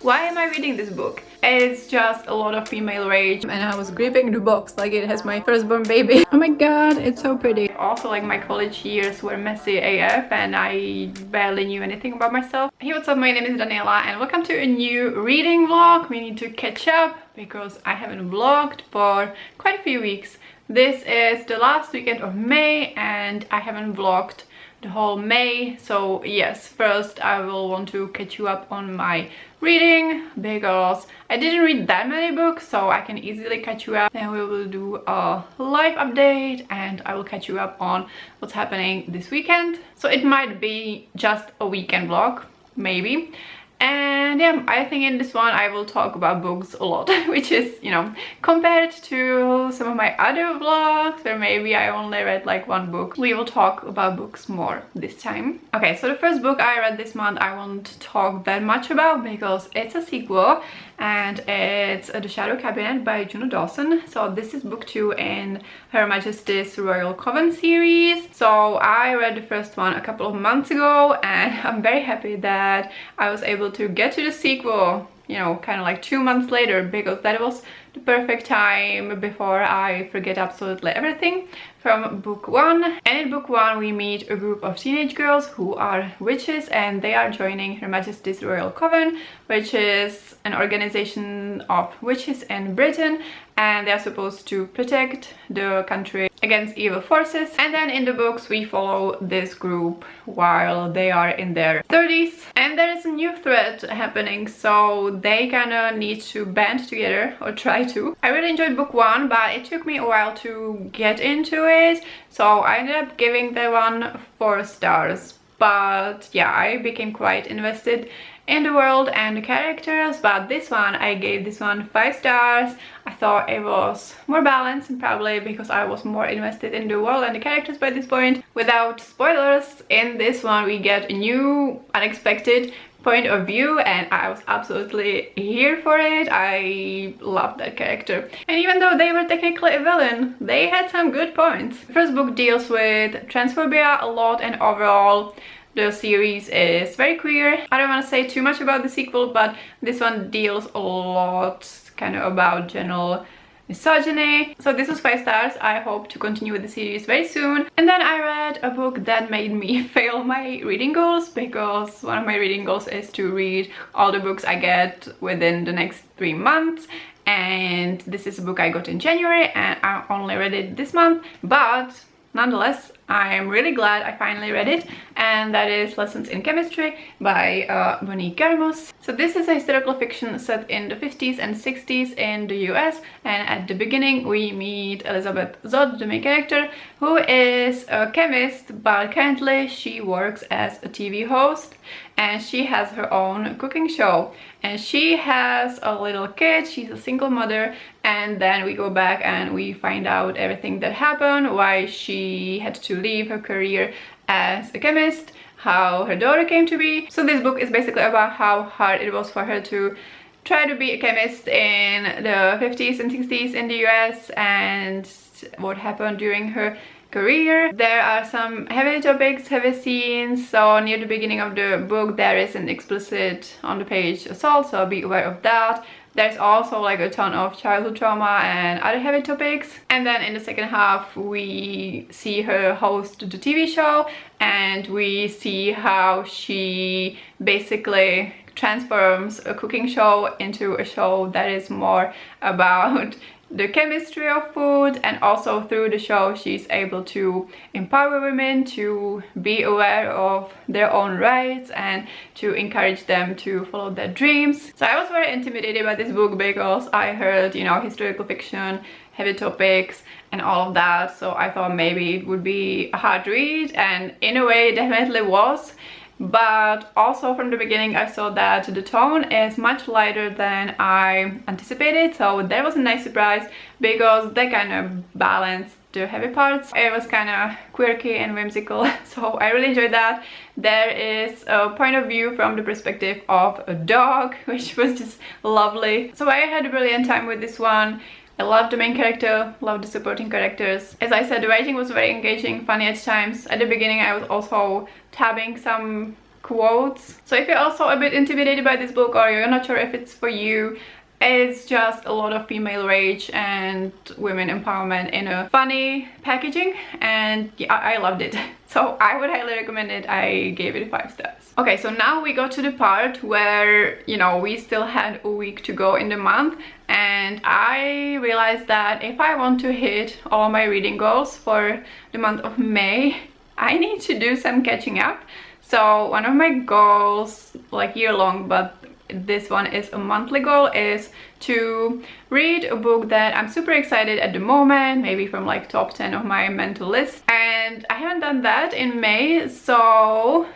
Why am I reading this book? It's just a lot of female rage and I was gripping the box like it has my firstborn baby. Oh my god, it's so pretty. Also, like, my college years were messy AF and I barely knew anything about myself. Hey, what's up? My name is Daniela and welcome to a new reading vlog. We need to catch up because I haven't vlogged for quite a few weeks. This is the last weekend of May and I haven't vlogged the whole May, so yes, first I will want to catch you up on my reading because I didn't read that many books, so I can easily catch you up. Then we will do a live update and I will catch you up on what's happening this weekend. So it might be just a weekend vlog, maybe. And yeah, I think in this one I will talk about books a lot, which is, you know, compared to some of my other vlogs where maybe I only read like one book, we will talk about books more this time. Okay, so the first book I read this month I won't talk that much about because it's a sequel and it's The Shadow Cabinet by Juno Dawson. So this is book 2 in Her Majesty's Royal Coven series. So I read the first one a couple of months ago and I'm very happy that I was able to get to the sequel, you know, kind of like 2 months later, because that was the perfect time before I forget absolutely everything from book 1. And in book 1 we meet a group of teenage girls who are witches and they are joining Her Majesty's Royal Coven, which is an organization of witches in Britain, and they are supposed to protect the country against evil forces. And then in the books we follow this group while they are in their 30s and there is a new threat happening, so they kind of need to band together, or try to. I really enjoyed book 1, but it took me a while to get into it, so I ended up giving that one 4 stars. But yeah, I became quite invested in the world and the characters, but this one, I gave this one 5 stars. I thought it was more balanced, and probably because I was more invested in the world and the characters by this point. Without spoilers, in this one we get a new, unexpected point of view and I was absolutely here for it. I love that character. And even though they were technically a villain, they had some good points. The first book deals with transphobia a lot and overall the series is very queer. I don't want to say too much about the sequel, but this one deals a lot kind of about general misogyny. So this was 5 stars. I hope to continue with the series very soon. And then I read a book that made me fail my reading goals, because one of my reading goals is to read all the books I get within the next 3 months. And this is a book I got in January and I only read it this month, but nonetheless I am really glad I finally read it, and that is Lessons in Chemistry by Monique Garmus. So this is a historical fiction set in the 50s and 60s in the US, and at the beginning we meet Elizabeth Zott, the main character, who is a chemist, but currently she works as a TV host and she has her own cooking show. And she has a little kid, she's a single mother, and then we go back and we find out everything that happened, why she had to leave her career as a chemist, how her daughter came to be. So this book is basically about how hard it was for her to try to be a chemist in the 50s and 60s in the US and what happened during her career. There are some heavy topics, heavy scenes, so near the beginning of the book there is an explicit on the page assault, so be aware of that. There's also like a ton of childhood trauma and other heavy topics. And then in the second half we see her host the TV show and we see how she basically transforms a cooking show into a show that is more about the chemistry of food, and also through the show she's able to empower women to be aware of their own rights and to encourage them to follow their dreams. So I was very intimidated by this book because I heard, you know, historical fiction, heavy topics and all of that, so I thought maybe it would be a hard read, and in a way it definitely was. But also from the beginning I saw that the tone is much lighter than I anticipated, so that was a nice surprise because they kind of balanced the heavy parts. It was kind of quirky and whimsical, so I really enjoyed that. There is a point of view from the perspective of a dog, which was just lovely. So I had a brilliant time with this one. I loved the main character, loved the supporting characters. As I said, the writing was very engaging, funny at times. At the beginning I was also tabbing some quotes. So if you're also a bit intimidated by this book or you're not sure if it's for you, it's just a lot of female rage and women empowerment in a funny packaging, and yeah, I loved it. So I would highly recommend it. I gave it 5 stars. Okay, so now we got to the part where, you know, we still had a week to go in the month, and I realized that if I want to hit all my reading goals for the month of May, I need to do some catching up. So one of my goals, like year-long, but this one is a monthly goal, is to read a book that I'm super excited at the moment, maybe from like top 10 of my mental list, and I haven't done that in May, so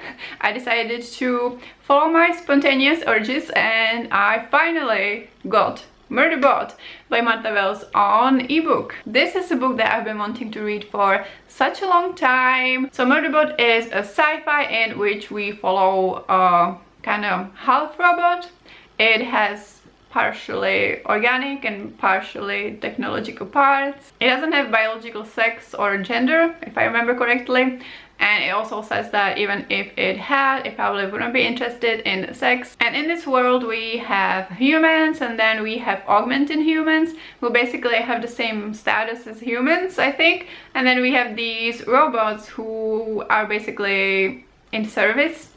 I decided to follow my spontaneous urges, and I finally got Murderbot by Martha Wells on ebook. This is a book that I've been wanting to read for such a long time. So Murderbot is a sci-fi in which we follow a kind of half robot. It has partially organic and partially technological parts. It doesn't have biological sex or gender, if I remember correctly, and it also says that even if it had, it probably wouldn't be interested in sex. And in this world we have humans, and then we have augmented humans who basically have the same status as humans, I think, and then we have these robots who are basically in service.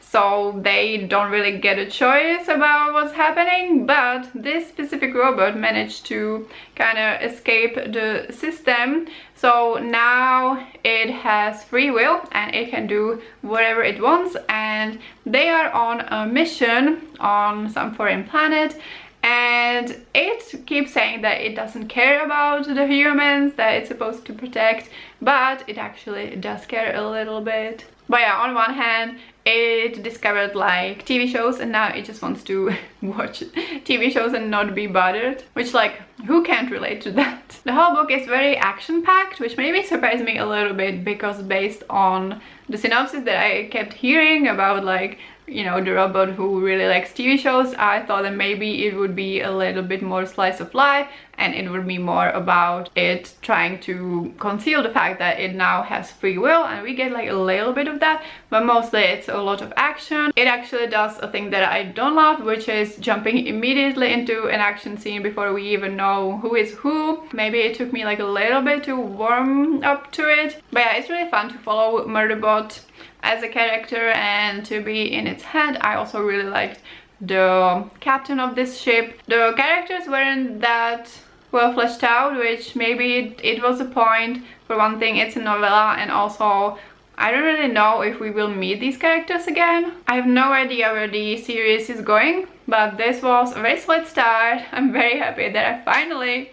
So they don't really get a choice about what's happening, but this specific robot managed to kind of escape the system. So now it has free will and it can do whatever it wants, and they are on a mission on some foreign planet, and it keeps saying that it doesn't care about the humans that it's supposed to protect, but it actually does care a little bit. But yeah, on one hand, it discovered like TV shows, and now it just wants to watch TV shows and not be bothered, which, like, who can't relate to that? The whole book is very action-packed, which maybe surprised me a little bit, because based on the synopsis that I kept hearing about, like, you know, the robot who really likes TV shows, I thought that maybe it would be a little bit more slice of life, and it would be more about it trying to conceal the fact that it now has free will, and we get like a little bit of that, but mostly it's a lot of action. It actually does a thing that I don't love, which is jumping immediately into an action scene before we even know who is who. Maybe it took me like a little bit to warm up to it, but yeah, it's really fun to follow Murderbot as a character and to be in its head. I also really liked the captain of this ship. The characters weren't that well fleshed out, which maybe it was a point. For one thing, it's a novella, and also I don't really know if we will meet these characters again. I have no idea where the series is going, but this was a very solid start. I'm very happy that I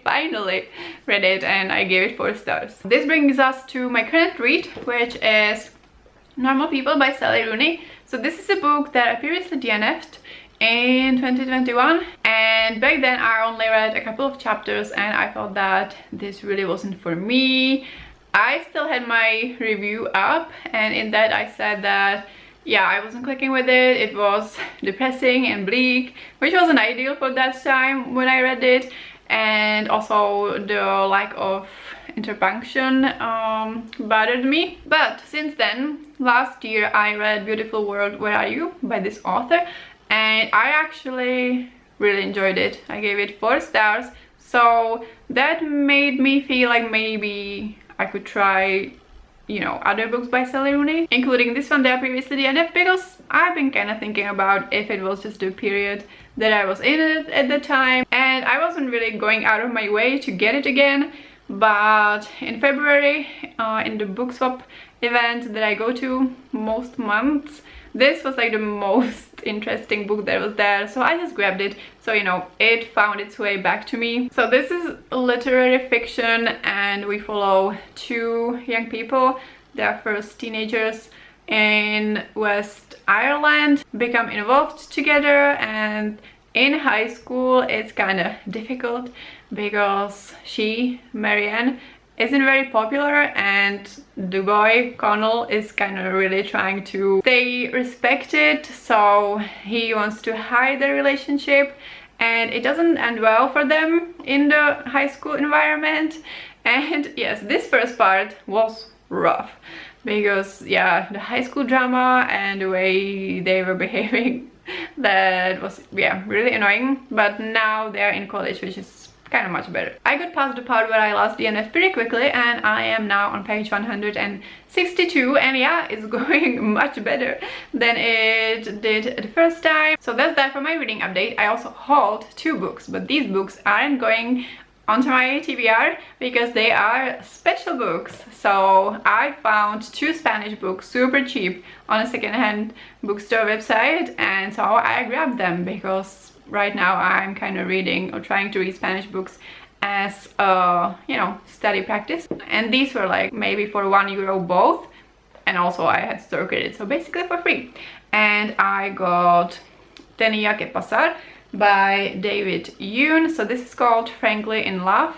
finally read it, and I gave it 4 stars. This brings us to my current read, which is Normal People by Sally Rooney. So this is a book that I previously DNF'd in 2021, and back then I only read a couple of chapters and I thought that this really wasn't for me. I still had my review up, and in that I said that yeah, I wasn't clicking with it. It was depressing and bleak, which wasn't ideal for that time when I read it, and also the lack of interpunction bothered me. But since then, last year I read Beautiful World, Where Are You by this author, and I actually really enjoyed it. I gave it 4 stars, so that made me feel like maybe I could try, you know, other books by Sally Rooney, including this one that I previously DNF'd, because I've been kind of thinking about if it was just the period that I was in it at the time, and I wasn't really going out of my way to get it again. But in February, in the book swap event that I go to most months, this was like the most interesting book that was there, so I just grabbed it. So, you know, it found its way back to me. So this is literary fiction, and we follow 2 young people. They are first teenagers in West Ireland, become involved together, and in high school it's kind of difficult because she, Marianne, isn't very popular, and the boy, Connell, is kind of really trying to stay respected, so he wants to hide their relationship, and it doesn't end well for them in the high school environment. And yes, this first part was rough. because yeah, the high school drama and the way they were behaving, that was, yeah, really annoying. But now they're in college, which is kind of much better. I got past the part where I lost DNF pretty quickly, and I am now on page 162, and yeah, it's going much better than it did the first time. So that's that for my reading update. I also hauled 2 books, but these books aren't going onto my TBR because they are special books. So I found 2 Spanish books super cheap on a secondhand bookstore website, and so I grabbed them because right now I'm kind of reading or trying to read Spanish books as you know, study practice, and these were like maybe for €1 both, and also I had store credit, so basically for free. And I got Tenía que pasar by David Yoon. So this is called Frankly in Love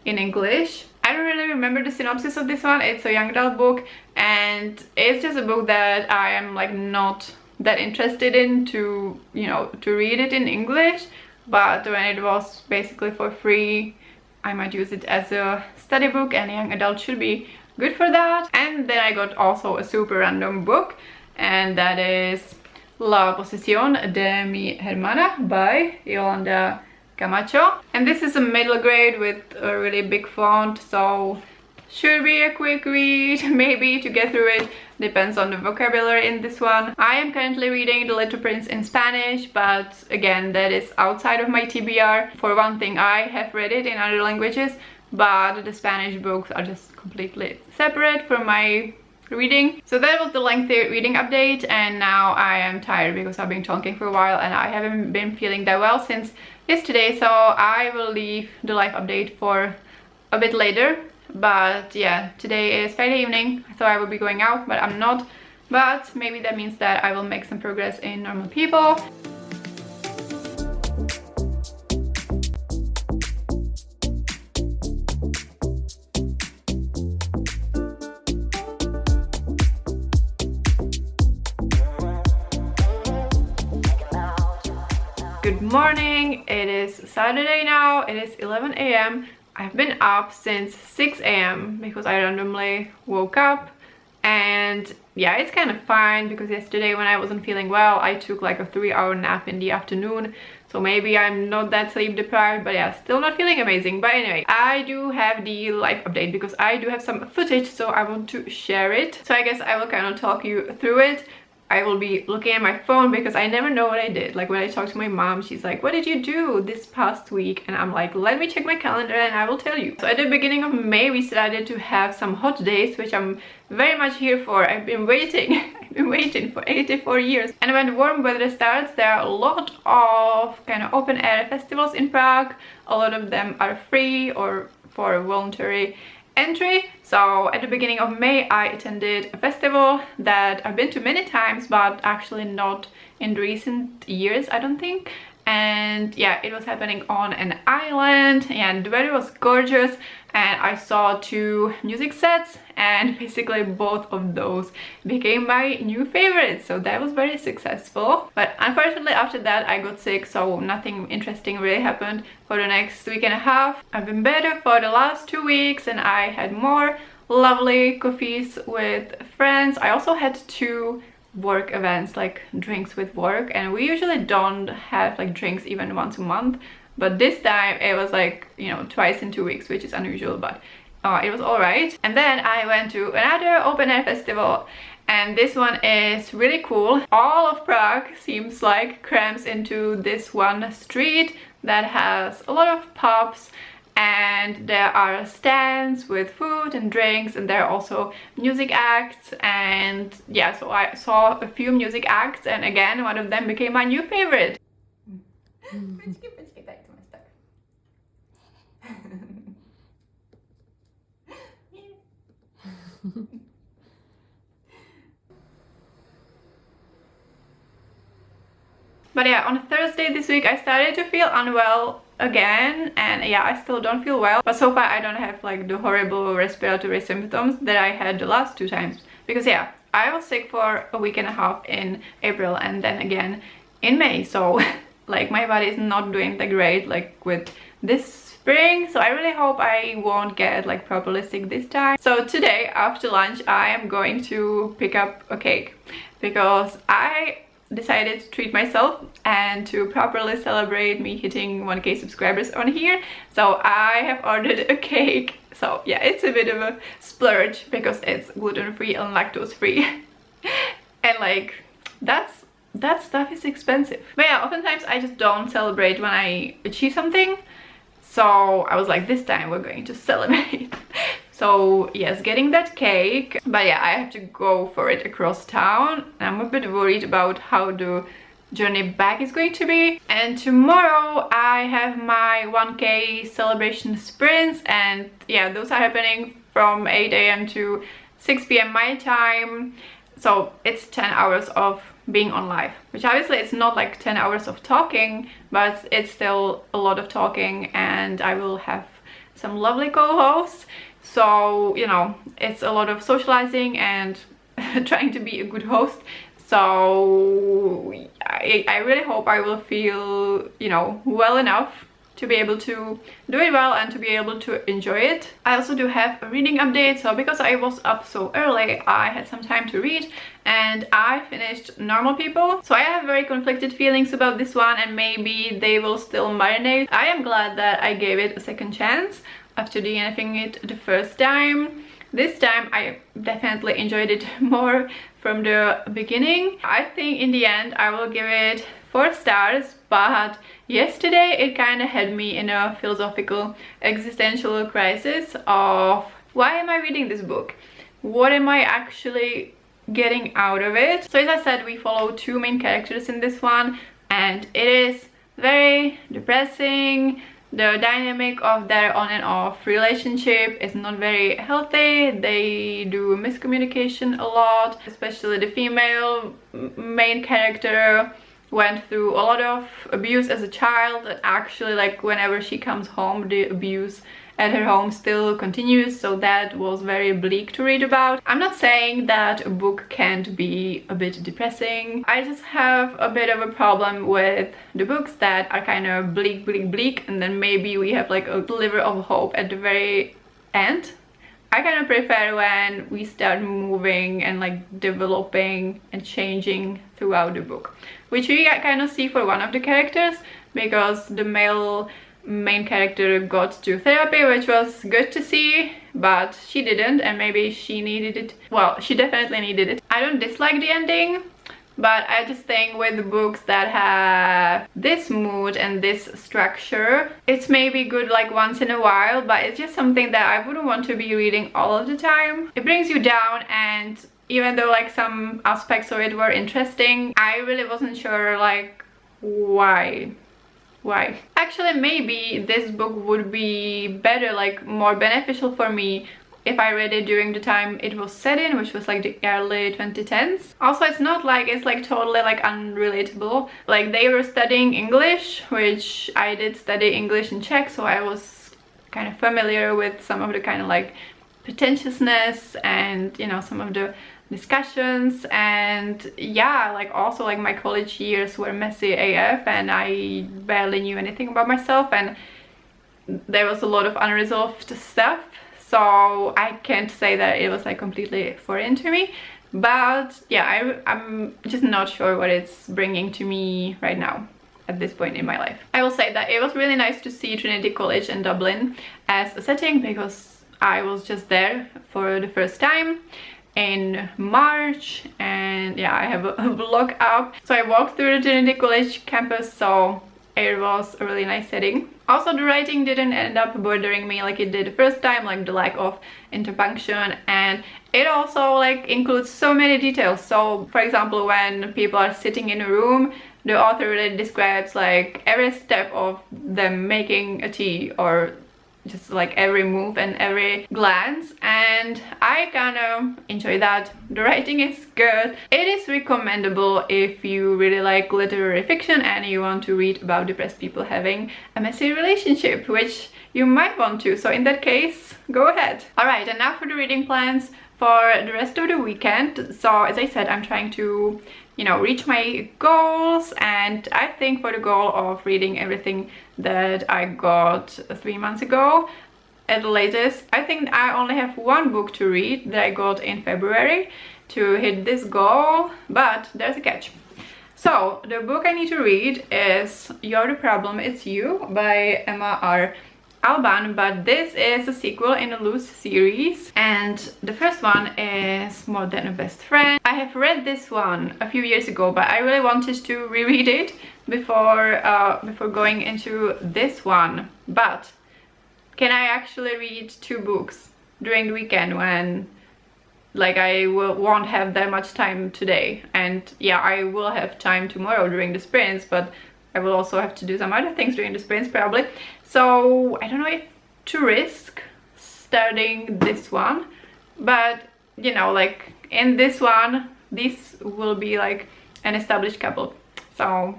in English. I don't really remember the synopsis of this one. It's a young adult book, and it's just a book that I am like not that interested in to, you know, to read it in English, but when it was basically for free, I might use it as a study book, and young adult should be good for that. And then I got also a super random book, and that is La Posesión de mi Hermana by Yolanda Camacho, and this is a middle grade with a really big font, so should be a quick read, maybe, to get through it. Depends on the vocabulary in this one. I am currently reading The Little Prince in Spanish, but again, that is outside of my TBR. For one thing, I have read it in other languages, but the Spanish books are just completely separate from my reading. So that was the lengthy reading update, and now I am tired because I've been talking for a while and I haven't been feeling that well since yesterday, so I will leave the life update for a bit later. But yeah, today is Friday evening, so I will be going out, but I'm not. But maybe that means that I will make some progress in Normal People. Good morning, it is Saturday now, it is 11 AM. I've been up since 6 AM because I randomly woke up, and yeah, it's kind of fine because yesterday when I wasn't feeling well, I took like a 3-hour nap in the afternoon, so maybe I'm not that sleep deprived, but yeah, still not feeling amazing. But anyway, I do have the life update because I do have some footage, so I want to share it. So I guess I will kind of talk you through it. I will be looking at my phone because I never know what I did. Like when I talk to my mom, she's like, what did you do this past week? And I'm like, let me check my calendar and I will tell you. So at the beginning of May, we decided to have some hot days, which I'm very much here for. I've been waiting. I've been waiting for 84 years. And when warm weather starts, there are a lot of kind of open air festivals in Prague. A lot of them are free or for voluntary entry. So at the beginning of May, I attended a festival that I've been to many times, but actually not in recent years, I don't think. And yeah, it was happening on an island, and the weather was gorgeous, and I saw 2 music sets, and basically both of those became my new favorites, so that was very successful. But unfortunately after that I got sick, so nothing interesting really happened for the next week and a half. I've been better for the last 2 weeks, and I had more lovely coffees with friends. I also had 2 work events, like drinks with work, and we usually don't have like drinks even once a month, but this time it was like, you know, twice in 2 weeks, which is unusual, but it was all right. And then I went to another open air festival, and this one is really cool. All of Prague seems like crams into this one street that has a lot of pubs, and there are stands with food and drinks, and there are also music acts. And yeah, so I saw a few music acts, and again, one of them became my new favorite. But yeah, on Thursday this week I started to feel unwell again, and yeah, I still don't feel well, but so far I don't have like the horrible respiratory symptoms that I had the last 2 times, because yeah, I was sick for a week and a half in April and then again in May, so like my body is not doing that great, like with this spring, so I really hope I won't get like properly sick this time. So today after lunch I am going to pick up a cake because I decided to treat myself and to properly celebrate me hitting 1K subscribers on here. So I have ordered a cake. So yeah, it's a bit of a splurge because it's gluten-free and lactose-free. And like that stuff is expensive. But yeah, oftentimes I just don't celebrate when I achieve something. So I was like, this time we're going to celebrate. So yes, getting that cake. But yeah, I have to go for it across town. I'm a bit worried about how the journey back is going to be. And tomorrow I have my 1K celebration sprints, and yeah, those are happening from 8 AM to 6 PM my time. So it's 10 hours of being on live, which obviously it's not like 10 hours of talking, but it's still a lot of talking, and I will have some lovely co-hosts. So, you know, it's a lot of socializing and trying to be a good host. So I really hope I will feel, you know, well enough to be able to do it well and to be able to enjoy it. I also do have a reading update. So because I was up so early, I had some time to read and I finished Normal People. So I have very conflicted feelings about this one, and maybe they will still marinate. I am glad that I gave it a second chance after DNFing it the first time. This time I definitely enjoyed it more from the beginning. I think in the end I will give it 4 stars, but yesterday it kind of had me in a philosophical existential crisis of, why am I reading this book? What am I actually getting out of it? So as I said, we follow 2 main characters in this one, and it is very depressing. The dynamic of their on and off relationship is not very healthy. They do miscommunication a lot, especially the female main character went through a lot of abuse as a child, and actually like whenever she comes home the abuse at her home still continues. So that was very bleak to read about. I'm not saying that a book can't be a bit depressing. I just have a bit of a problem with the books that are kind of bleak, and then maybe we have like a sliver of hope at the very end. I kind of prefer when we start moving and like developing and changing throughout the book, which we kind of see for one of the characters, because the male main character got to therapy, which was good to see, but she didn't, and maybe she needed it. Well, she definitely needed it. I don't dislike the ending, but I just think with the books that have this mood and this structure, it's maybe good like once in a while, but it's just something that I wouldn't want to be reading all of the time. It brings you down, and even though like some aspects of it were interesting, I really wasn't sure like why. Actually, maybe this book would be better, like more beneficial for me if I read it during the time it was set in, which was like the early 2010s. Also, it's not like it's like totally like unrelatable. Like they were studying English, which I did study English in Czech, so I was kind of familiar with some of the kind of like pretentiousness and, you know, some of the discussions. And yeah, like also like my college years were messy AF, and I barely knew anything about myself, and there was a lot of unresolved stuff. So I can't say that it was like completely foreign to me, but yeah, I'm just not sure what it's bringing to me right now at this point in my life. I will say that it was really nice to see Trinity College in Dublin as a setting, because I was just there for the first time in March, and yeah, I have a vlog up. So I walked through the Trinity College campus, so it was a really nice setting. Also, the writing didn't end up bothering me like it did the first time, like the lack of interpunction, and it also like includes so many details. So for example, when people are sitting in a room, the author really describes like every step of them making a tea, or just like every move and every glance, and I kind of enjoy that. The writing is good. It is recommendable if you really like literary fiction and you want to read about depressed people having a messy relationship, which you might want to. So in that case, go ahead. Alright, and now for the reading plans for the rest of the weekend. So as I said, I'm trying to, you know, reach my goals, and I think for the goal of reading everything that I got 3 months ago at the latest, I think I only have one book to read that I got in February to hit this goal, but there's a catch. So the book I need to read is You're the Problem, It's You by Emma R. Alban, but this is a sequel in a loose series, and the first one is More Than a Best Friend. I have read this one a few years ago, but I really wanted to reread it before going into this one. But can I actually read 2 books during the weekend when, like, I won't have that much time today? And yeah, I will have time tomorrow during the sprints, but I will also have to do some other things during the sprints probably. So I don't know if to risk starting this one, but you know, like in this one, this will be like an established couple. So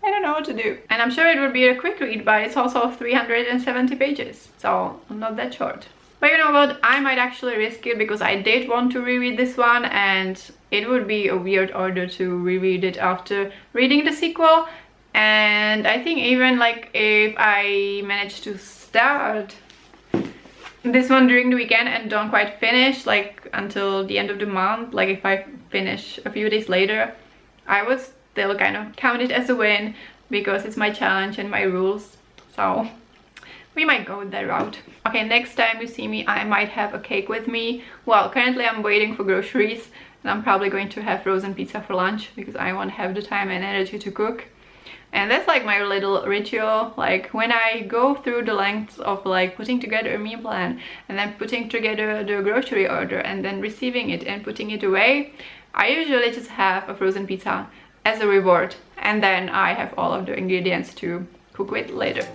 I don't know what to do. And I'm sure it would be a quick read, but it's also 370 pages, so not that short. But you know what, I might actually risk it because I did want to reread this one, and it would be a weird order to reread it after reading the sequel. And I think even like if I manage to start this one during the weekend and don't quite finish like until the end of the month, like if I finish a few days later, I would still kind of count it as a win because it's my challenge and my rules. So we might go that route. Okay, next time you see me, I might have a cake with me. Well, currently I'm waiting for groceries, and I'm probably going to have frozen pizza for lunch because I won't have the time and energy to cook. And that's like my little ritual, like when I go through the lengths of like putting together a meal plan and then putting together the grocery order and then receiving it and putting it away, I usually just have a frozen pizza as a reward, and then I have all of the ingredients to cook with later.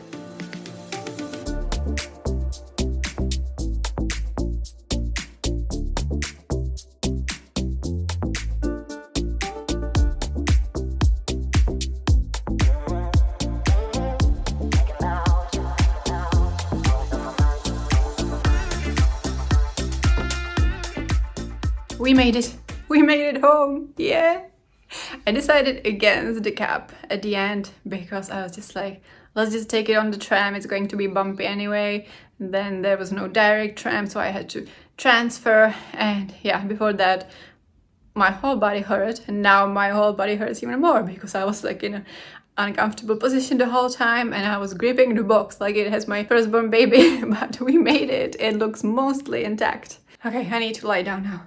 We made it! We made it home! Yeah! I decided against the cab at the end because I was just like, let's just take it on the tram, it's going to be bumpy anyway. And then there was no direct tram, so I had to transfer, and yeah, before that my whole body hurt, and now my whole body hurts even more because I was like in an uncomfortable position the whole time and I was gripping the box like it has my firstborn baby. But we made it, it looks mostly intact. Okay, I need to lie down now.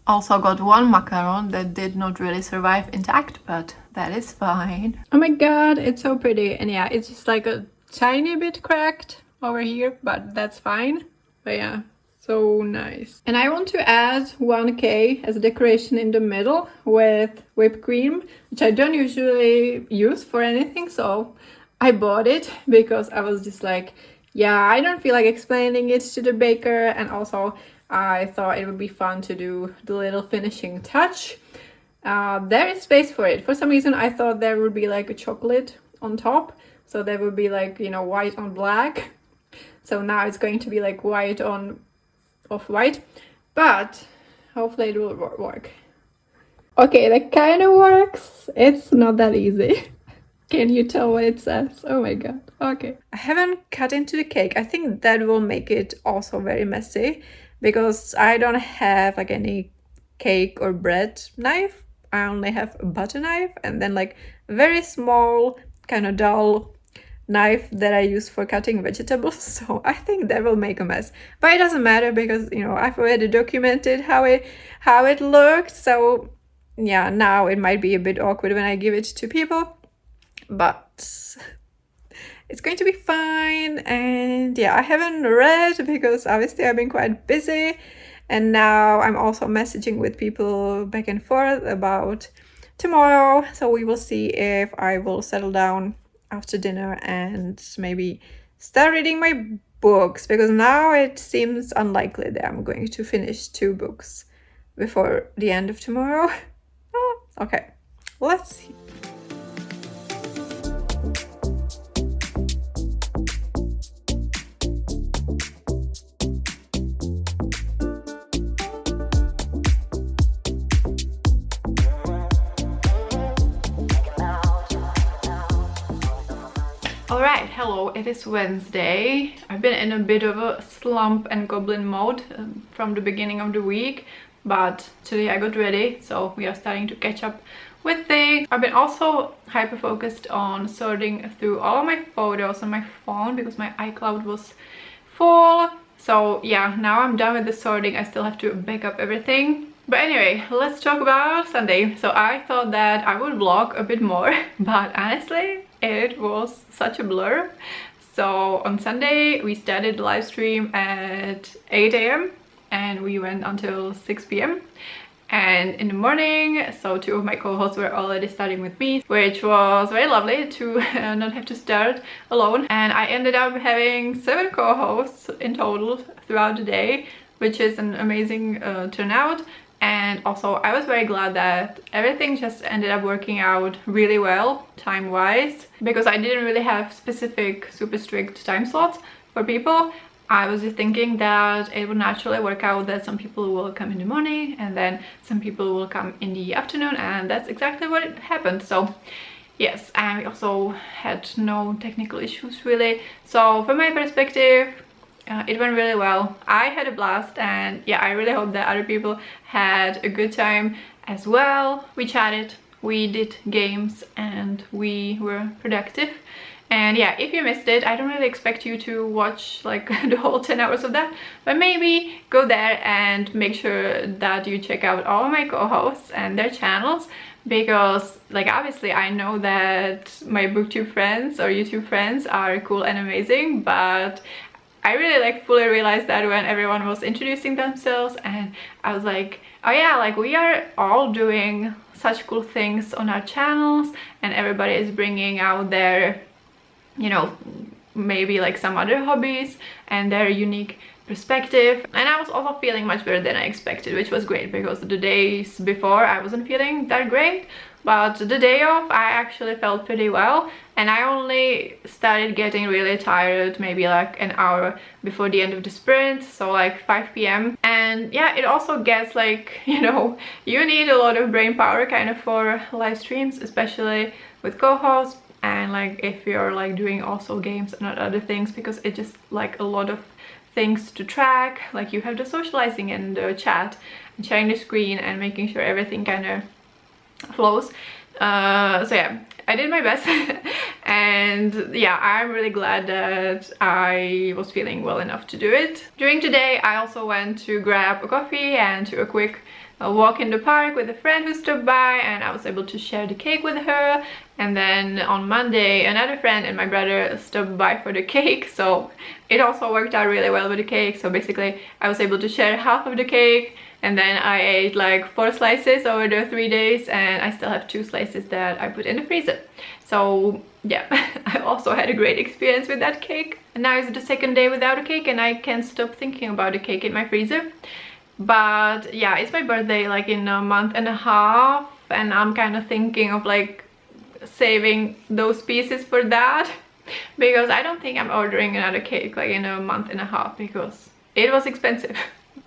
Also got one macaron that did not really survive intact, but that is fine. Oh my god, it's so pretty. And yeah, it's just like a tiny bit cracked over here, but that's fine. But yeah, so nice. And I want to add 1K as a decoration in the middle with whipped cream, which I don't usually use for anything, so I bought it because I was just like, yeah, I don't feel like explaining it to the baker, and also I thought it would be fun to do the little finishing touch. There is space for it. For some reason I thought there would be like a chocolate on top, so there would be like, you know, white on black. So now it's going to be like white on off-white, but hopefully it will work. Okay, that kind of works. It's not that easy. Can you tell what it says? Oh my god. Okay. I haven't cut into the cake. I think that will make it also very messy, because I don't have like any cake or bread knife. I only have a butter knife and then like a very small kind of dull knife that I use for cutting vegetables. So I think that will make a mess, but it doesn't matter because, you know, I've already documented how it looked. So yeah, now it might be a bit awkward when I give it to people, but it's going to be fine. And yeah, I haven't read because obviously I've been quite busy, and now I'm also messaging with people back and forth about tomorrow. So we will see if I will settle down after dinner and maybe start reading my books, because now it seems unlikely that I'm going to finish 2 books before the end of tomorrow. Okay, let's see. Alright, hello, it is Wednesday. I've been in a bit of a slump and goblin mode from the beginning of the week, but today I got ready, so we are starting to catch up with things. I've been also hyper focused on sorting through all of my photos on my phone because my iCloud was full. So yeah, now I'm done with the sorting. I still have to back up everything. But anyway, let's talk about Sunday. So I thought that I would vlog a bit more, but honestly, it was such a blur. So on Sunday, we started the live stream at 8 a.m. and we went until 6 p.m. And in the morning, so two of my co-hosts were already starting with me, which was very lovely to not have to start alone. And I ended up having 7 co-hosts in total throughout the day, which is an amazing turnout. And also I was very glad that everything just ended up working out really well time-wise, because I didn't really have specific super strict time slots for people. I was just thinking that it would naturally work out that some people will come in the morning and then some people will come in the afternoon, and that's exactly what happened. So yes, and we also had no technical issues really. So from my perspective, it went really well. I had a blast, and yeah, I really hope that other people had a good time as well. We chatted, we did games, and we were productive. And yeah, if you missed it, I don't really expect you to watch like the whole 10 hours of that, but maybe go there and make sure that you check out all of my co-hosts and their channels, because like obviously I know that my booktube friends or YouTube friends are cool and amazing, but I really like fully realized that when everyone was introducing themselves, and I was like, oh yeah, like we are all doing such cool things on our channels and everybody is bringing out their, you know, maybe like some other hobbies and their unique perspective. And I was also feeling much better than I expected, which was great, because the days before I wasn't feeling that great, but the day off I actually felt pretty well. And I only started getting really tired maybe like an hour before the end of the sprint, so like 5 p.m. And yeah, it also gets like, you know, you need a lot of brain power kind of for live streams, especially with co-hosts, and like if you're like doing also games and other things, because it just like a lot of things to track. Like you have the socializing and the chat and sharing the screen and making sure everything kind of flows. So yeah, I did my best. And yeah, I'm really glad that I was feeling well enough to do it. During the day I also went to grab a coffee and to a quick walk in the park with a friend who stopped by, and I was able to share the cake with her. And then on Monday another friend and my brother stopped by for the cake, so it also worked out really well with the cake. So basically I was able to share half of the cake, and then I ate like 4 slices over the 3 days, and I still have 2 slices that I put in the freezer. So yeah, I also had a great experience with that cake. And now it's the second day without a cake and I can't stop thinking about the cake in my freezer. But yeah, it's my birthday like in a month and a half, and I'm kind of thinking of like saving those pieces for that, because I don't think I'm ordering another cake like in a month and a half, because it was expensive.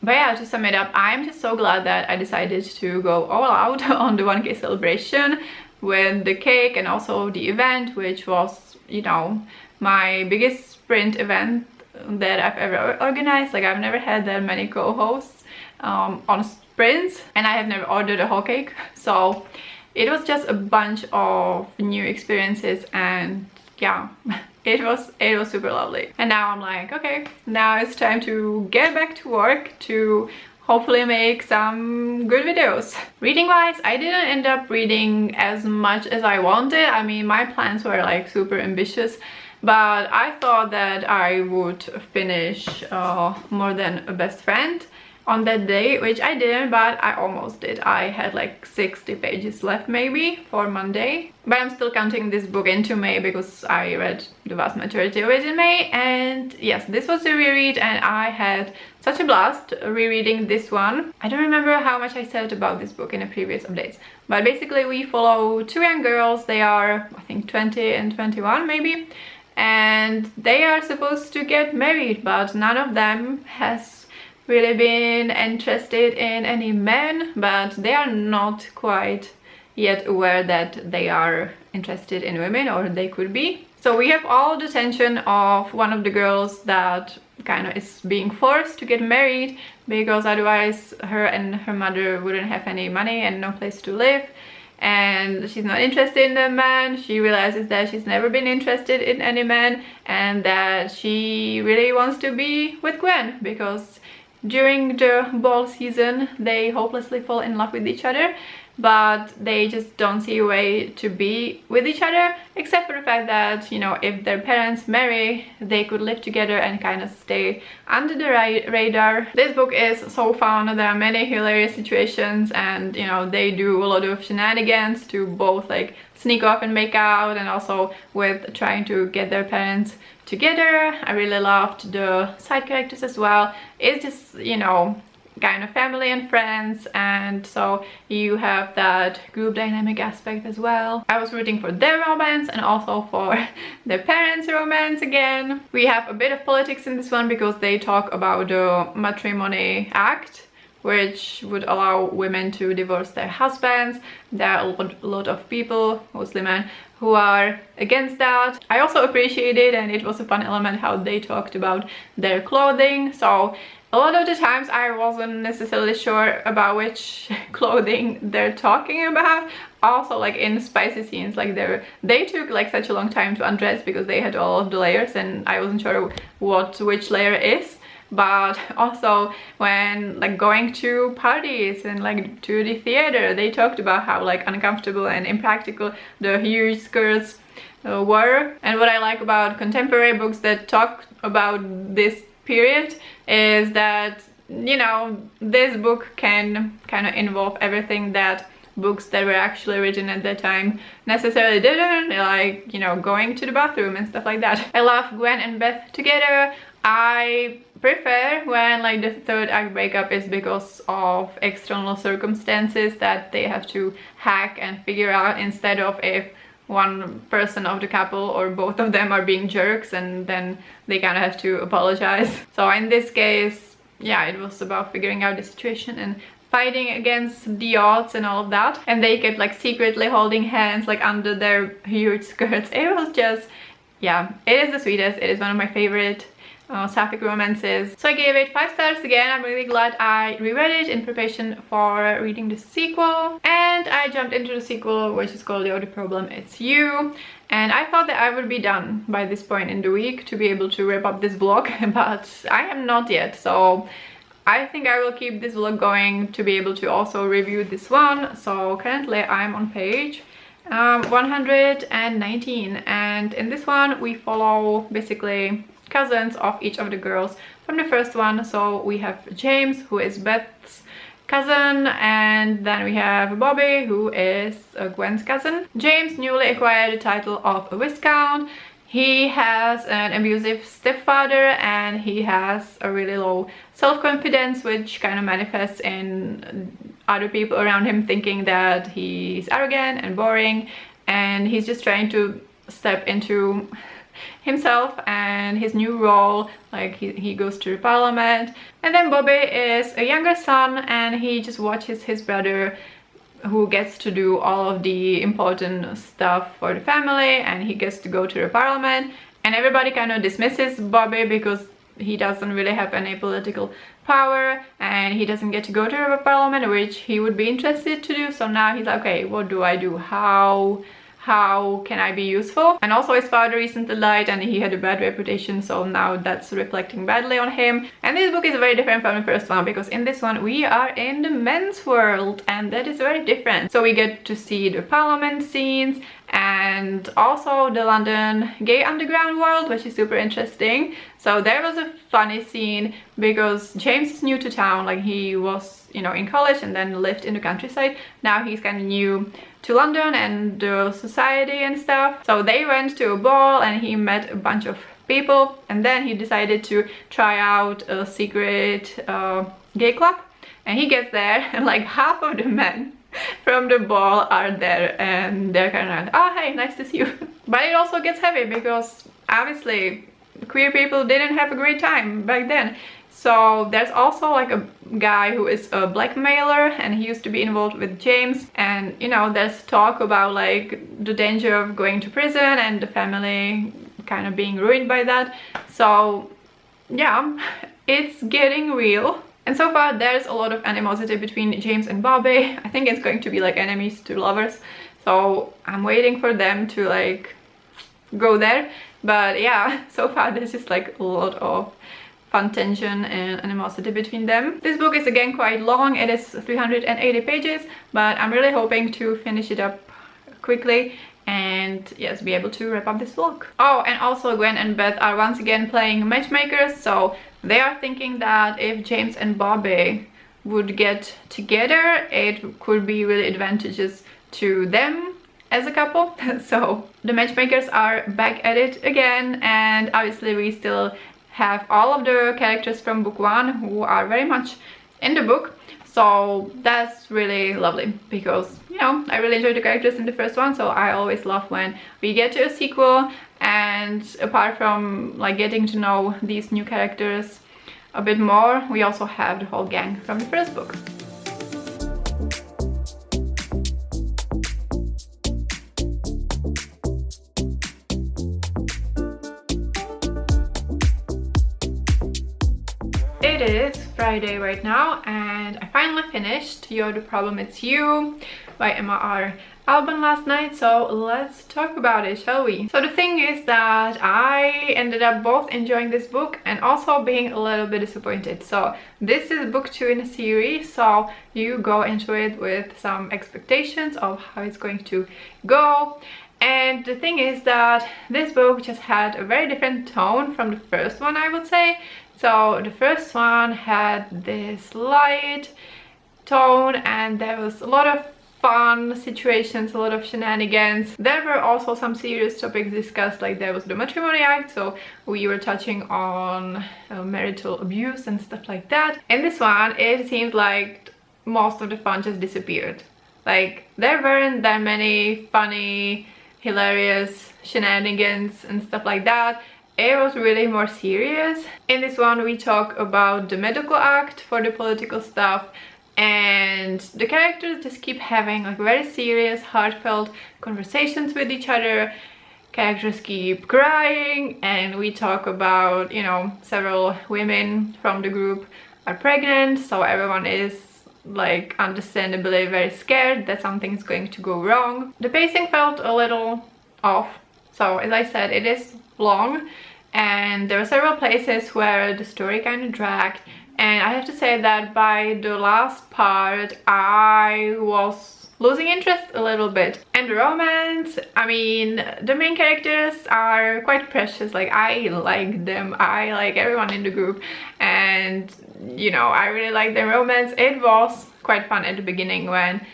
But yeah, to sum it up, I'm just so glad that I decided to go all out on the 1K celebration with the cake and also the event, which was, you know, my biggest sprint event that I've ever organized. Like I've never had that many co-hosts on sprints, and I have never ordered a whole cake. So it was just a bunch of new experiences, and yeah, it was super lovely. And now I'm like, okay, now it's time to get back to work to hopefully make some good videos. Reading wise, I didn't end up reading as much as I wanted. I mean, my plans were like super ambitious, but I thought that I would finish More Than a Best Friend on that day, which I didn't, but I almost did. I had like 60 pages left maybe for Monday, but I'm still counting this book into May because I read the vast majority of it in May. And yes, this was a reread and I had such a blast rereading this one. I don't remember how much I said about this book in the previous updates, but basically we follow 2 young girls. They are, I think, 20 and 21 maybe, and they are supposed to get married, but none of them has really been interested in any men, but they are not quite yet aware that they are interested in women, or they could be. So we have all the tension of one of the girls that kind of is being forced to get married because otherwise her and her mother wouldn't have any money and no place to live, and she's not interested in the man. She realizes that she's never been interested in any man and that she really wants to be with Gwen because during the ball season they hopelessly fall in love with each other, but they just don't see a way to be with each other, except for the fact that, you know, if their parents marry, they could live together and kind of stay under the radar. This book is so fun. There are many hilarious situations, and, you know, they do a lot of shenanigans to both like sneak off and make out, and also with trying to get their parents together. I really loved the side characters as well. It's just, you know, kind of family and friends, and so you have that group dynamic aspect as well. I was rooting for their romance and also for their parents' romance again. We have a bit of politics in this one because they talk about the Matrimony Act, which would allow women to divorce their husbands. There are a lot of people, mostly men, who are against that. I also appreciated, and it was a fun element, how they talked about their clothing. So a lot of the times I wasn't necessarily sure about which clothing they're talking about. Also, like in spicy scenes, like they took like such a long time to undress because they had all of the layers and I wasn't sure which layer is. But also when like going to parties and like to the theater, they talked about how like uncomfortable and impractical the huge skirts were. And what I like about contemporary books that talk about this period is that, you know, this book can kind of involve everything that books that were actually written at that time necessarily didn't, like, you know, going to the bathroom and stuff like that. I love Gwen and Beth together. I prefer when like the third act breakup is because of external circumstances that they have to hack and figure out, instead of if one person of the couple or both of them are being jerks and then they kind of have to apologize. So in this case, yeah, it was about figuring out the situation and fighting against the odds and all of that. And they kept like secretly holding hands like under their huge skirts. It was just, yeah, it is the sweetest. It is one of my favorite sapphic romances. So I gave it 5 stars again. I'm really glad I reread it in preparation for reading the sequel, and I jumped into the sequel, which is called The Only Problem It's You, and I thought that I would be done by this point in the week to be able to wrap up this vlog, but I am not yet. So I think I will keep this vlog going to be able to also review this one. So currently I'm on page 119, and in this one we follow basically cousins of each of the girls from the first one. So we have James, who is Beth's cousin, and then we have Bobby, who is Gwen's cousin. James newly acquired the title of a Viscount. He has an abusive stepfather and he has a really low self-confidence, which kind of manifests in other people around him thinking that he's arrogant and boring, and he's just trying to step into himself and his new role. Like he goes to the parliament. And then Bobby is a younger son and he just watches his brother, who gets to do all of the important stuff for the family, and he gets to go to the parliament, and everybody kind of dismisses Bobby because he doesn't really have any political power and he doesn't get to go to the parliament, which he would be interested to do. So now he's like, okay, what do I do? How can I be useful? And also his father recently died and he had a bad reputation, so now that's reflecting badly on him. And this book is very different from the first one because in this one we are in the men's world, and that is very different. So we get to see the parliament scenes and also the London gay underground world, which is super interesting. So there was a funny scene because James is new to town, like he was, you know, in college and then lived in the countryside. Now he's kind of new to London and the society and stuff. So they went to a ball and he met a bunch of people, and then he decided to try out a secret gay club. And he gets there and like half of the men from the ball are there and they're kind of like, oh hey, nice to see you. But it also gets heavy because obviously queer people didn't have a great time back then. So there's also like a guy who is a blackmailer, and he used to be involved with James, and you know, there's talk about like the danger of going to prison and the family kind of being ruined by that. So yeah, it's getting real. And so far there's a lot of animosity between James and Bobby. I think it's going to be like enemies to lovers, so I'm waiting for them to like go there. But yeah, so far there's just like a lot of fun tension and animosity between them. This book is again quite long. It is 380 pages, but I'm really hoping to finish it up quickly and yes, be able to wrap up this vlog. Oh, and also Gwen and Beth are once again playing matchmakers, so they are thinking that if James and Bobby would get together, it could be really advantageous to them as a couple. So the matchmakers are back at it again, and obviously we still have all of the characters from book 1 who are very much in the book. So that's really lovely because, you know, I really enjoyed the characters in the first one, so I always love when we get to a sequel. And apart from like getting to know these new characters a bit more, we also have the whole gang from the first book. It is Friday right now, and I finally finished You're the Problem, It's You by Emma R. Alban last night, so let's talk about it, shall we? So the thing is that I ended up both enjoying this book and also being a little bit disappointed. So this is book 2 in a series, so you go into it with some expectations of how it's going to go. And the thing is that this book just had a very different tone from the first one, I would say. So the first one had this light tone, and there was a lot of fun situations, a lot of shenanigans. There were also some serious topics discussed, like there was the matrimony act, so we were touching on marital abuse and stuff like that. In this one, it seemed like most of the fun just disappeared. Like there weren't that many funny, hilarious shenanigans and stuff like that. It was really more serious. In this one we talk about the medical act for the political stuff, and the characters just keep having like very serious, heartfelt conversations with each other. Characters keep crying, and we talk about, you know, several women from the group are pregnant, so everyone is like understandably very scared that something's going to go wrong. The pacing felt a little off. So as I said, it is long, and there were several places where the story kind of dragged, and I have to say that by the last part I was losing interest a little bit. And the romance, I mean, the main characters are quite precious. Like I like them, I like everyone in the group, and you know, I really like their romance. It was quite fun at the beginning when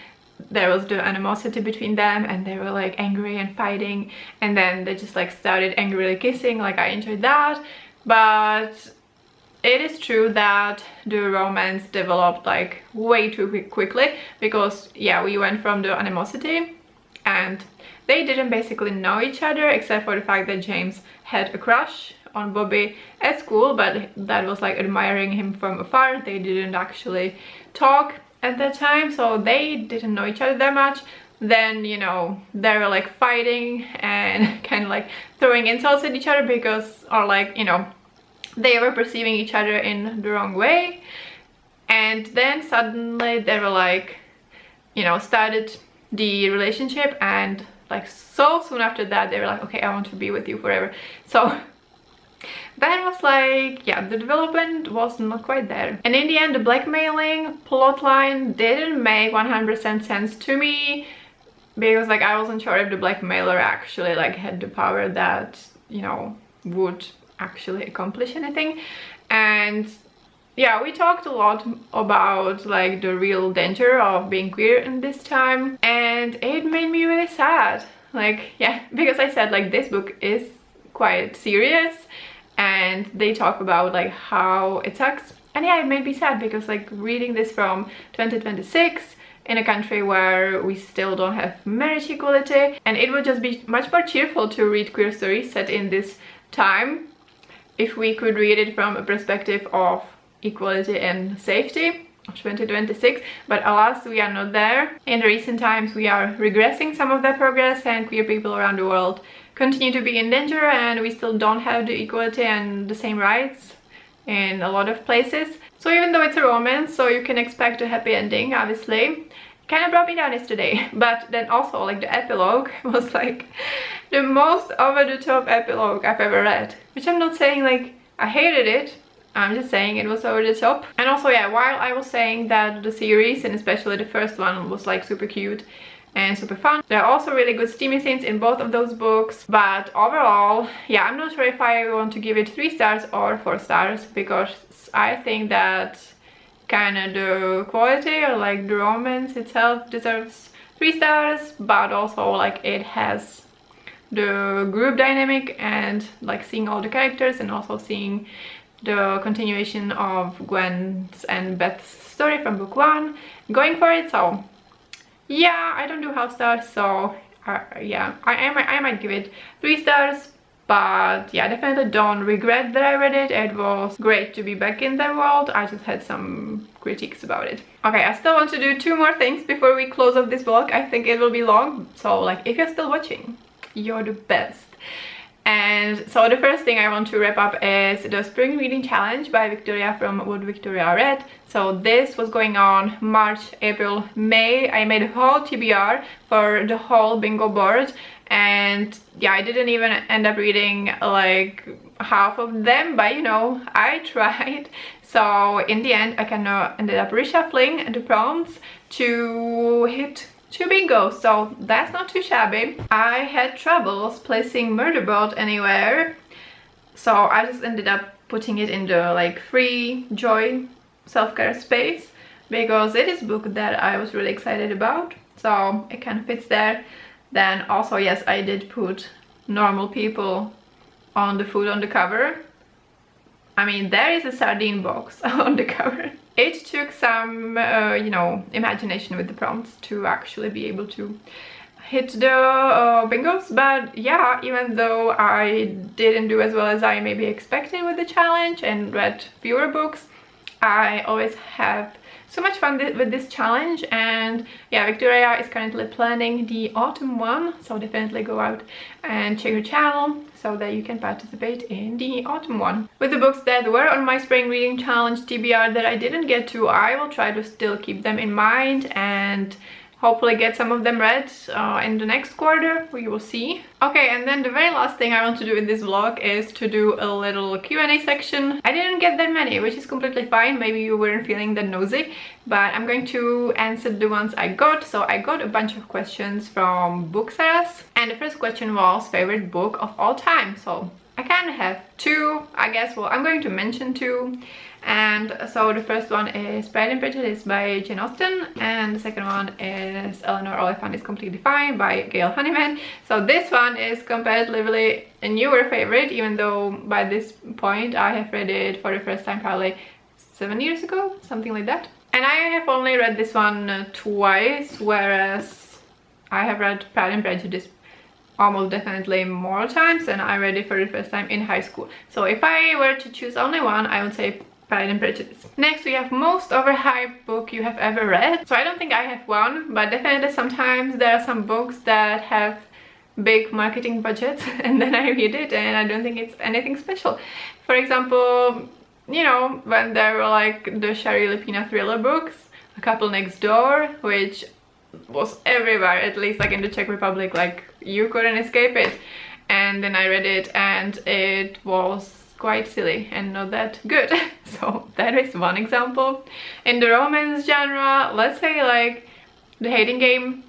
there was the animosity between them and they were like angry and fighting, and then they just like started angrily kissing. Like I enjoyed that. But it is true that the romance developed like way too quickly, because yeah, we went from the animosity and they didn't basically know each other, except for the fact that James had a crush on Bobby at school, but that was like admiring him from afar. They didn't actually talk at that time, so they didn't know each other that much. Then, you know, they were like fighting and kind of like throwing insults at each other because, or like, you know, they were perceiving each other in the wrong way. And then suddenly they were like, you know, started the relationship, and like so soon after that they were like, okay, I want to be with you forever. So that was like, yeah, the development was not quite there. And in the end, the blackmailing plotline didn't make 100% sense to me, because like I wasn't sure if the blackmailer actually like had the power that, you know, would actually accomplish anything. And yeah, we talked a lot about like the real danger of being queer in this time, and it made me really sad. Like, yeah, because I said like this book is quite serious, and they talk about like how it sucks. And yeah, it made me sad because like reading this from 2026 in a country where we still don't have marriage equality, and it would just be much more cheerful to read queer stories set in this time if we could read it from a perspective of equality and safety. of 2026, but alas, we are not there. In recent times we are regressing some of that progress, and queer people around the world continue to be in danger, and we still don't have the equality and the same rights in a lot of places. So even though it's a romance, so you can expect a happy ending, obviously, kind of brought me down yesterday. But then also, like, the epilogue was like the most over-the-top epilogue I've ever read, which I'm not saying like I hated it, I'm just saying it was over the top. And also, yeah, while I was saying that the series, and especially the first one, was like super cute and super fun, there are also really good steamy scenes in both of those books. But overall, yeah, I'm not sure if I want to give it 3 stars or 4 stars, because I think that kind of the quality, or like the romance itself, deserves 3 stars, but also like it has the group dynamic and like seeing all the characters, and also seeing the continuation of Gwen's and Beth's story from book 1, going for it. So yeah, I don't do half stars, so yeah, I might give it 3 stars. But yeah, definitely don't regret that I read it. It was great to be back in that world. I just had some critiques about it. Okay, I still want to do 2 more things before we close off this vlog. I think it will be long, so like, if you're still watching, you're the best. And so the first thing I want to wrap up is the Spring Reading Challenge by Victoria from What Victoria Read. So this was going on March, April, May. I made a whole TBR for the whole bingo board, and yeah, I didn't even end up reading like half of them, but you know, I tried. So in the end, I kind of ended up reshuffling the prompts to hit 2 bingos, so that's not too shabby. I had troubles placing Murder Boat anywhere, so I just ended up putting it in the like free joy self-care space, because it is a book that I was really excited about, so it kind of fits there. Then also, yes, I did put Normal People on the food on the cover. I mean, there is a sardine box on the cover. It took some, you know, imagination with the prompts to actually be able to hit the bingos. But yeah, even though I didn't do as well as I maybe expected with the challenge and read fewer books, I always have so much fun with this challenge. And yeah, Victoria is currently planning the autumn one, so definitely go out and check her channel so that you can participate in the autumn one. With the books that were on my Spring Reading Challenge TBR that I didn't get to, I will try to still keep them in mind and hopefully get some of them read in the next quarter. We will see. Okay, and then the very last thing I want to do in this vlog is to do a little Q&A section. I didn't get that many, which is completely fine. Maybe you weren't feeling that nosy, but I'm going to answer the ones I got. So I got a bunch of questions from Booksaras, and the first question was favorite book of all time. So I kind of have 2, I guess. Well, I'm going to mention 2. And so the first one is Pride and Prejudice by Jane Austen, and the second one is Eleanor Oliphant is Completely Fine by Gail Honeyman. So this one is comparatively a newer favorite, even though by this point I have read it for the first time probably 7 years ago, something like that. And I have only read this one twice, whereas I have read Pride and Prejudice almost definitely more times, and I read it for the first time in high school. So if I were to choose only one, I would say Pride and Prejudice. Next we have most overhyped book you have ever read. So I don't think I have one, but definitely sometimes there are some books that have big marketing budgets and then I read it and I don't think it's anything special. For example, you know, when there were like the Shari Lipina thriller books, A Couple Next Door, which was everywhere, at least like in the Czech Republic, like you couldn't escape it. And then I read it and it was quite silly and not that good. So that is one example. In the romance genre, let's say like The Hating Game,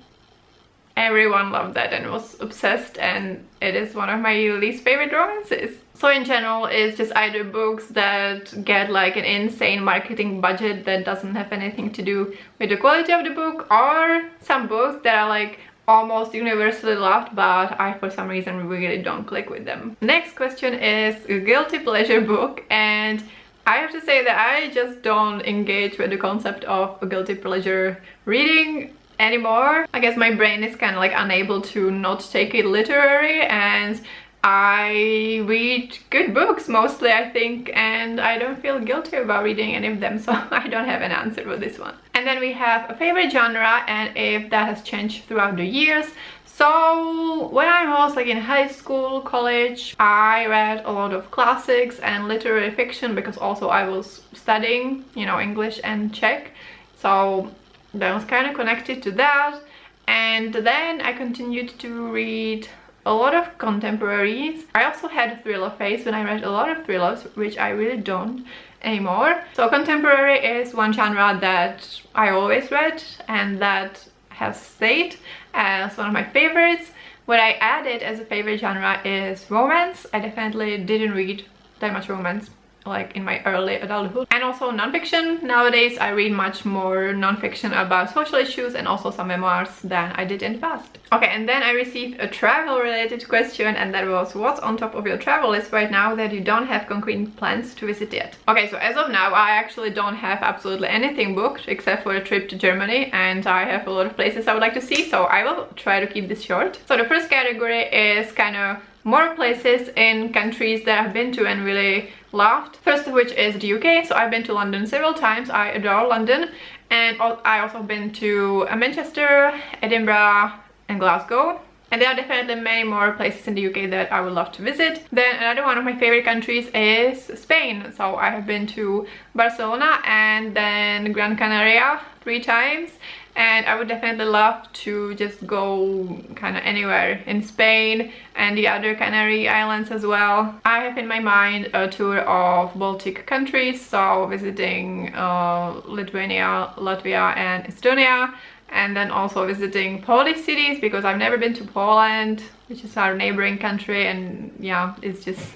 everyone loved that and was obsessed, and it is one of my least favorite romances. So in general, it's just either books that get like an insane marketing budget that doesn't have anything to do with the quality of the book, or some books that are like almost universally loved, but I for some reason really don't click with them. Next question is a guilty pleasure book, and I have to say that I just don't engage with the concept of a guilty pleasure reading anymore. I guess my brain is kind of like unable to not take it literary, and I read good books mostly, I think, and I don't feel guilty about reading any of them, so I don't have an answer for this one. And then we have a favorite genre and if that has changed throughout the years. So when I was like in high school, college, I read a lot of classics and literary fiction because also I was studying, you know, English and Czech, so that was kind of connected to that. And then I continued to read a lot of contemporaries. I also had a thriller phase when I read a lot of thrillers, which I really don't anymore. So contemporary is one genre that I always read and that has stayed as one of my favorites. What I added as a favorite genre is romance. I definitely didn't read that much romance like in my early adulthood. And also non-fiction. Nowadays I read much more non-fiction about social issues and also some memoirs than I did in the past. Okay, and then I received a travel related question, and that was, what's on top of your travel list right now that you don't have concrete plans to visit yet? Okay, so as of now I actually don't have absolutely anything booked except for a trip to Germany, and I have a lot of places I would like to see, so I will try to keep this short. So the first category is kind of more places in countries that I've been to and really loved. First of which is the UK. So I've been to London several times. I adore London, and I also been to Manchester, Edinburgh and Glasgow. And there are definitely many more places in the UK that I would love to visit. Then another one of my favorite countries is Spain. So I have been to Barcelona and then Gran Canaria 3 times. And I would definitely love to just go kind of anywhere in Spain and the other Canary Islands as well. I have in my mind a tour of Baltic countries, so visiting Lithuania, Latvia and Estonia, and then also visiting Polish cities because I've never been to Poland, which is our neighboring country, and yeah, it's just,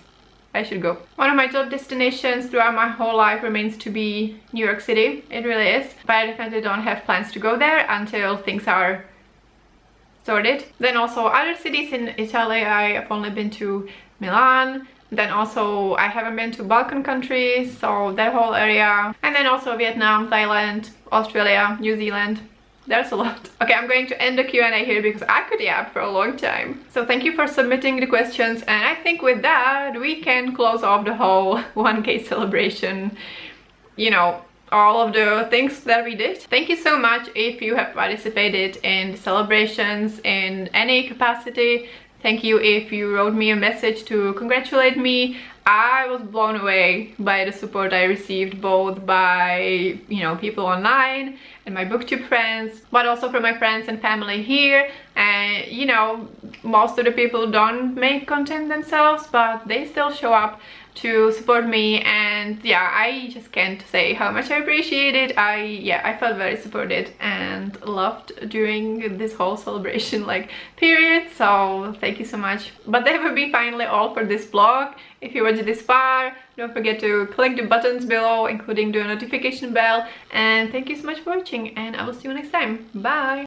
I should go. One of my top destinations throughout my whole life remains to be New York City. It really is. But I definitely don't have plans to go there until things are sorted. Then also other cities in Italy. I have only been to Milan. Then also I haven't been to Balkan countries, so that whole area. And then also Vietnam, Thailand, Australia, New Zealand. There's a lot. Okay, I'm going to end the Q&A here because I could yap for a long time. So thank you for submitting the questions, and I think with that we can close off the whole 1K celebration, you know, all of the things that we did. Thank you so much if you have participated in the celebrations in any capacity. Thank you if you wrote me a message to congratulate me. I was blown away by the support I received, both by, you know, people online and my booktube friends, but also from my friends and family here. And you know, most of the people don't make content themselves, but they still show up to support me, and yeah, I just can't say how much I appreciate it. I felt very supported and loved during this whole celebration like period, so thank you so much. But that would be finally all for this vlog. If you watched this far, don't forget to click the buttons below, including the notification bell, and thank you so much for watching, and I will see you next time. Bye!